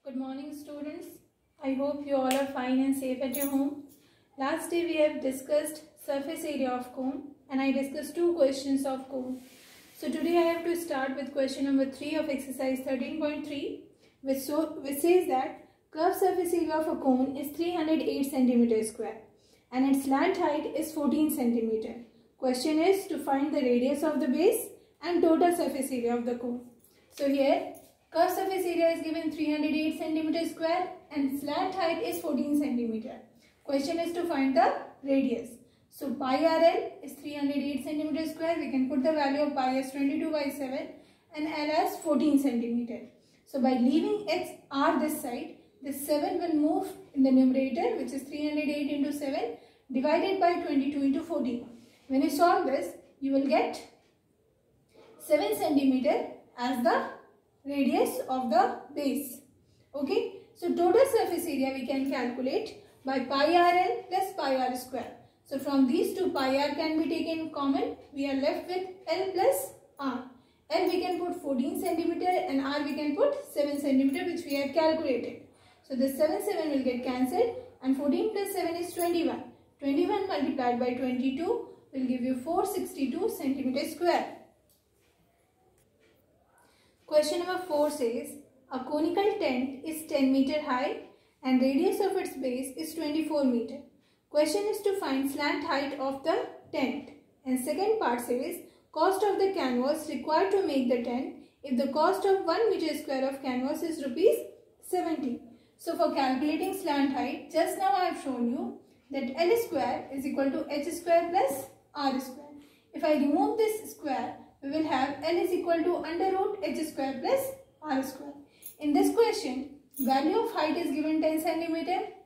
Good morning, students. I hope you all are fine and safe at your home. Last day we have discussed surface area of cone and I discussed two questions of cone. So today I have to start with question number 3 of exercise 13.3 which says that curved surface area of a cone is 308 cm square and its slant height is 14 cm. Question is to find the radius of the base and total surface area of the cone. So here curved surface area is given 308 cm square and slant height is 14 cm. Question is to find the radius. So pi RL is 308 cm square. We can put the value of pi as 22/7 and L as 14 cm. So by leaving x r this side, this 7 will move in the numerator, which is 308 into 7 divided by 22 into 14. When you solve this, you will get 7 cm as the radius of the base. Okay, so total surface area we can calculate by pi RL plus pi r square. So from these two, pi r can be taken common. We are left with L plus r. L we can put 14 cm and r we can put 7 cm, which we have calculated. So this 7 will get cancelled and 14 plus 7 is 21. 21 multiplied by 22 will give you 462 cm square. Question number 4 says, a conical tent is 10 meter high and radius of its base is 24 meter. Question is to find slant height of the tent. And second part says, cost of the canvas required to make the tent if the cost of 1 meter square of canvas is rupees 70. So for calculating slant height, just now I have shown you that L square is equal to H square plus R square. If I remove this square, we will have L is equal to under root H square plus R square. In this question, value of height is given 10 cm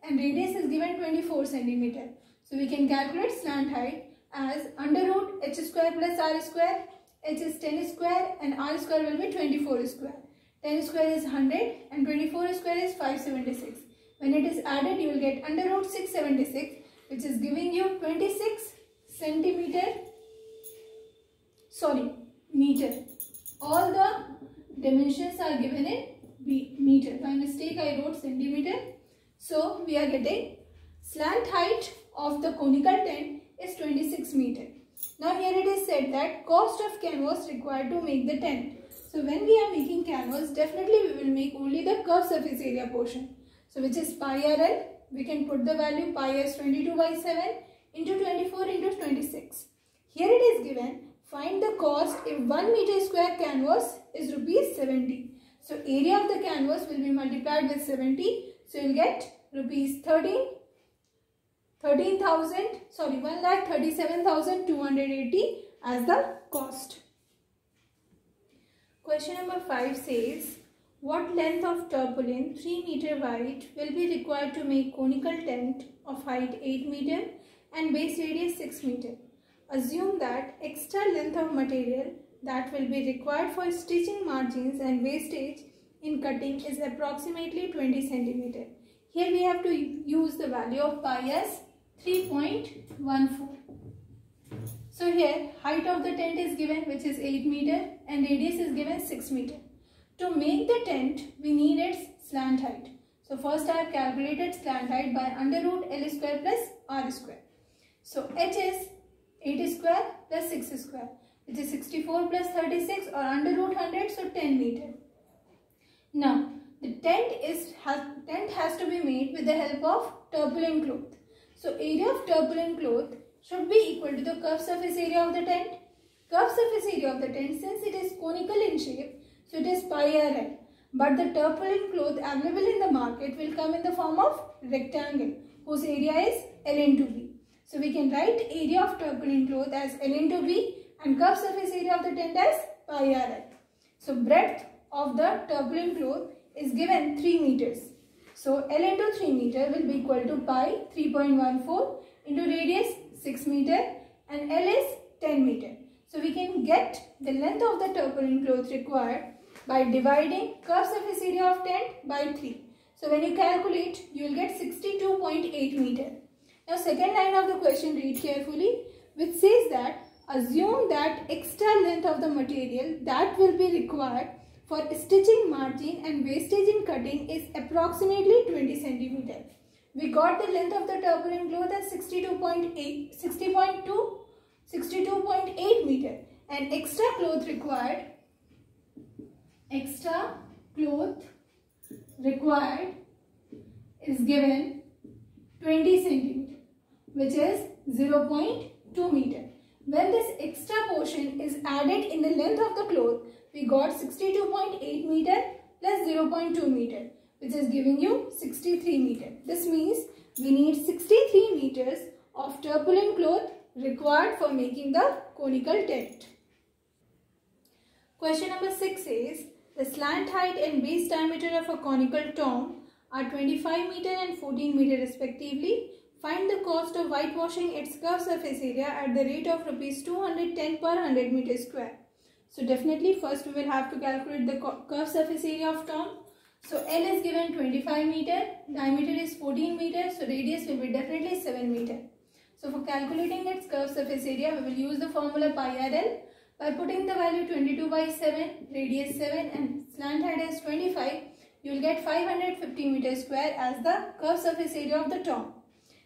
and radius is given 24 cm. So we can calculate slant height as under root H square plus R square. H is 10 square and R square will be 24 square. 10 square is 100 and 24 square is 576. When it is added, you will get under root 676, which is giving you 26 meter. All the dimensions are given in meter. By mistake I wrote centimeter. So we are getting slant height of the conical tent is 26 meter. Now here it is said that cost of canvas required to make the tent. So when we are making canvas, definitely we will make only the curved surface area portion. So which is pi RL. We can put the value pi as 22/7 into 24 into 26. Here it is given, find the cost if 1 meter square canvas is rupees 70. So area of the canvas will be multiplied with 70. So you will get rupees 1,37,280 as the cost. Question number 5 says, what length of tarpaulin 3 meter wide will be required to make conical tent of height 8 meter and base radius 6 meter? Assume that extra length of material that will be required for stitching margins and wastage in cutting is approximately 20 cm. Here we have to use the value of pi as 3.14. So here height of the tent is given, which is 8 meter and radius is given 6 meter. To make the tent, we need its slant height. So first I have calculated slant height by under root L square plus R square. So H is 8 square plus 6 square, which is 64 plus 36 or under root 100, so 10 meter. Now the tent has to be made with the help of tarpaulin cloth. So area of tarpaulin cloth should be equal to the curved surface area of the tent. Curved surface area of the tent, since it is conical in shape, so it is pi RL. But the tarpaulin cloth available in the market will come in the form of rectangle, whose area is L into B. So we can write area of tarpaulin cloth as L into B and curved surface area of the tent as pi RL. So breadth of the tarpaulin cloth is given 3 meters. So L into 3 meter will be equal to pi 3.14 into radius 6 meter and L is 10 meter. So we can get the length of the tarpaulin cloth required by dividing curved surface area of tent by 3. So when you calculate, you will get 62.8 meter. Now second line of the question, read carefully, which says that assume that extra length of the material that will be required for stitching margin and wastage in cutting is approximately 20 cm. We got the length of the tarpaulin cloth as 60.8 meter, and extra cloth required is given 20 cm, which is 0.2 meter. When this extra portion is added in the length of the cloth, we got 62.8 meter plus 0.2 meter, which is giving you 63 meter. This means we need 63 meters of tarpaulin cloth required for making the conical tent. Question number 6 says, the slant height and base diameter of a conical tomb are 25 meter and 14 meter respectively. Find the cost of whitewashing its curved surface area at the rate of rupees 210 per 100 meter square. So definitely first we will have to calculate the curved surface area of tomb. So L is given 25 meter, diameter is 14 meter, so radius will be definitely 7 meter. So for calculating its curved surface area, we will use the formula pi RL. By putting the value 22 by 7, radius 7 and slant height as 25, you will get 550 meter square as the curved surface area of the tomb.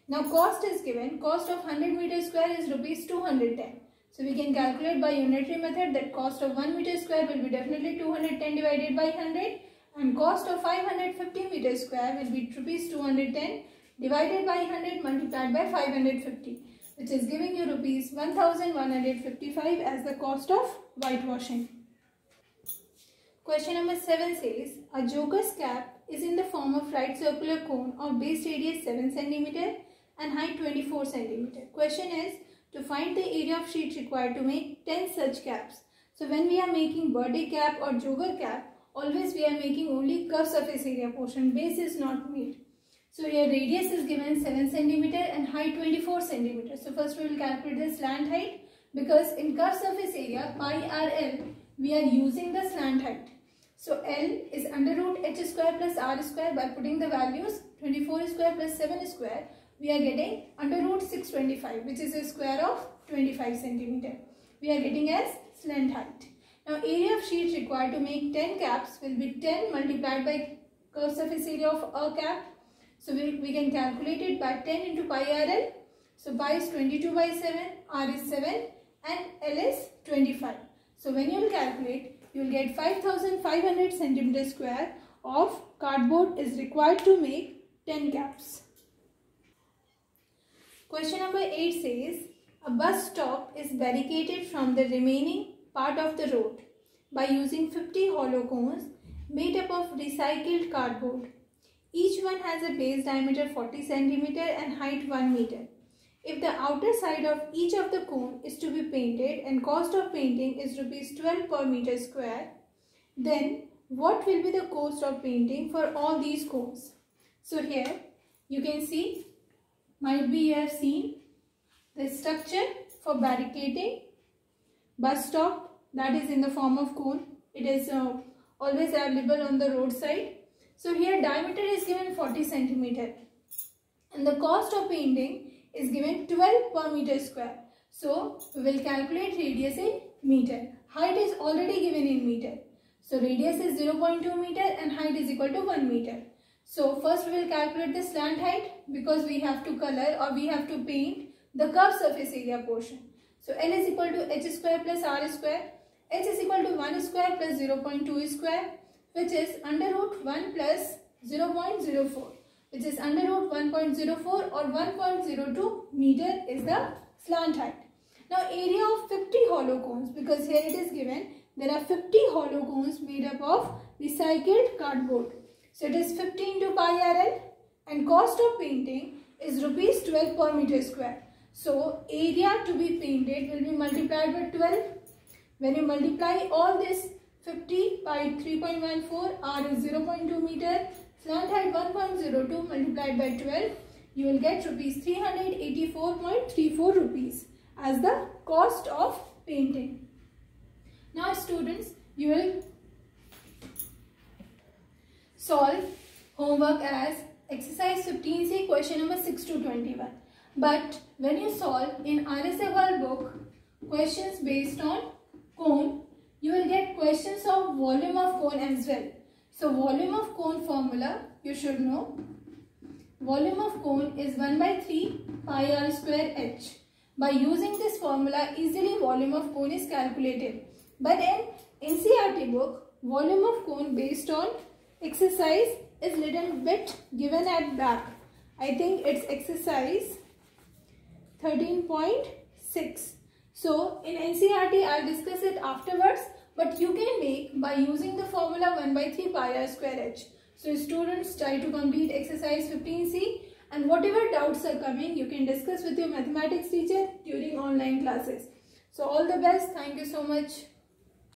Now cost is given, cost of 100 meter square is rupees 210. So we can calculate by unitary method that cost of 1 meter square will be definitely 210 divided by 100, and cost of 550 meter square will be rupees 210 divided by 100 multiplied by 550, which is giving you rupees 1155 as the cost of whitewashing. Question number 7 says, a joker's cap is in the form of right circular cone of base radius 7 cm and height 24 cm. Question is to find the area of sheet required to make 10 such caps. So when we are making birthday cap or joker cap, always we are making only curved surface area portion, base is not made. So here radius is given 7 cm and height 24 cm. So first we will calculate the slant height, because in curved surface area pi RL we are using the slant height. So L is under root h square plus r square. By putting the values 24 square plus 7 square, we are getting under root 625, which is a square of 25 cm. We are getting as slant height. Now area of sheet required to make 10 caps will be 10 multiplied by curved surface area of a cap. So we can calculate it by 10 into pi RL. So pi is 22 by 7, r is 7 and L is 25. So when you will calculate, you will get 5500 centimeter square of cardboard is required to make 10 caps. Question number 8 says, a bus stop is barricaded from the remaining part of the road by using 50 hollow cones made up of recycled cardboard. Each one has a base diameter 40 cm and height 1 meter. If the outer side of each of the cone is to be painted and cost of painting is rupees 12 per meter square, then what will be the cost of painting for all these cones? So here you can see, might be you have seen the structure for barricading bus stop, that is in the form of cone. It is always available on the roadside. So here diameter is given 40 cm and the cost of painting is given 12 per meter square. So we will calculate radius in meter. Height is already given in meter. So radius is 0.2 meter and height is equal to 1 meter. So first we will calculate the slant height, because we have to color or we have to paint the curved surface area portion. So L is equal to h square plus r square. H is equal to 1 square plus 0.2 square, which is under root 1 plus 0.04, which is under root 1.04 or 1.02 meter is the slant height. Now area of 50 hollow cones, because here it is given there are 50 hollow cones made up of recycled cardboard. So it is 50 into pi RL and cost of painting is rupees 12 per meter square. So area to be painted will be multiplied by 12. When you multiply all this 50 by 3.14, r is 0.2 meter, slant height 1.02 multiplied by 12, you will get rupees 384.34 rupees as the cost of painting. Now students, you will solve homework as exercise 15C, question number 6 to 21. But when you solve in RSA workbook questions based on cone, you will get questions of volume of cone as well. So volume of cone formula you should know. Volume of cone is 1 by 3 pi r square h. By using this formula, easily volume of cone is calculated. But in NCERT book, volume of cone based on exercise is little bit given at back. I think it's exercise 13.6. So in NCERT, I'll discuss it afterwards. But you can make by using the formula 1 by 3 pi r square h. So students, try to complete exercise 15C, and whatever doubts are coming, you can discuss with your mathematics teacher during online classes. So all the best. Thank you so much.